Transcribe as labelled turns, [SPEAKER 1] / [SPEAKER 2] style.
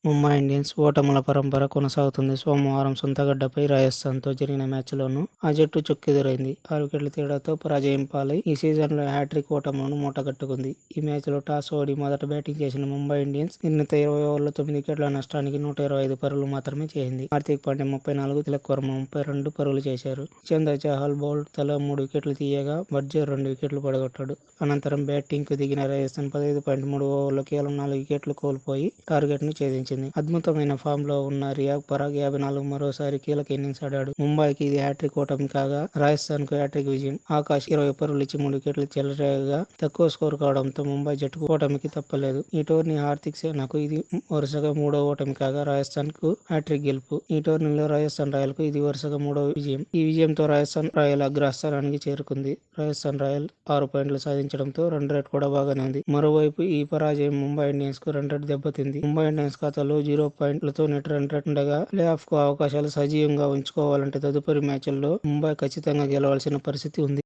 [SPEAKER 1] Mumbai Indians ఓటముల పరంపర కొనసాగుతుంది. సోమవారం సొంతగడ్డపై రాజస్థాన్తో జరిగిన మ్యాచ్లోనూ ఆ జట్టు చుక్కెదురైంది. 6 వికెట్ల తేడాతో పరాజయం పాలై ఈ సీజన్లో హ్యాట్రిక్ ఓటములను మూటగట్టుకుంది. ఈ మ్యాచ్లో టాస్ ఓడి మొదట బ్యాటింగ్ చేసిన ముంబై ఇండియన్స్ నిర్ణీత 20 ఓవర్లలో 9 వికెట్ల నష్టానికి 125 పరుగులు మాత్రమే చేసింది. హార్దిక్ పాండ్యా 34, తిలక్ వర్మ 32 పరుగులు చేశారు. చందర్ చహల్, బౌల్ట్ తలా 3 వికెట్లు తీయగా బర్జర్ 2 వికెట్లు పడగొట్టాడు. అనంతరం బ్యాటింగ్కు దిగిన రాజస్థాన్ 15.3 ఓవర్లలో కేవలం 4 వికెట్లు కోల్పోయి టార్గెట్ను ఛేదించింది. అద్భుతమైన ఫామ్లో ఉన్న రియాగ్ పరాగ్ 54 మరోసారి కీలక ఇన్నింగ్స్ ఆడాడు. ముంబైకి ఇది హ్యాట్రిక్ ఓటమి కాగా రాజస్థాన్కు హ్యాట్రిక్ విజయం. ఆకాష్ 20 పరుగులిచ్చి 3 వికెట్లు చెలరేగగా తక్కువ స్కోరు కావడంతో ముంబై జట్టుకు ఓటమికి తప్పలేదు. ఈ టోర్నీ హార్దిక్ సేనకు ఇది వరుసగా 3వ ఓటమి కాగా రాజస్థాన్కు హ్యాట్రిక్ గెలుపు. ఈ టోర్నీలో రాజస్థాన్ రాయల్కు ఇది వరుసగా 3వ విజయం. ఈ విజయంతో రాజస్థాన్ రాయల్ అగ్రస్థానానికి చేరుకుంది. రాజస్థాన్ రాయల్ 6 పాయింట్లు సాధించడంతో రన్ రేట్ కూడా బాగానే ఉంది. మరోవైపు ఈ పరాజయం ముంబై ఇండియన్స్ కు రన్ రేట్ దెబ్బతింది. ముంబై ఇండియన్స్ ఖాతాలో 0 పాయింట్లతో నెట్ రన్ రేట్ ఉండగా ప్లే ఆఫ్ కు అవకాశాలు సజీవంగా ఉంచుకోవాలంటే తదుపరి మ్యాచ్ల్లో ముంబై ఖచ్చితంగా గెలవాల్సిన పరిస్థితి ఉంది.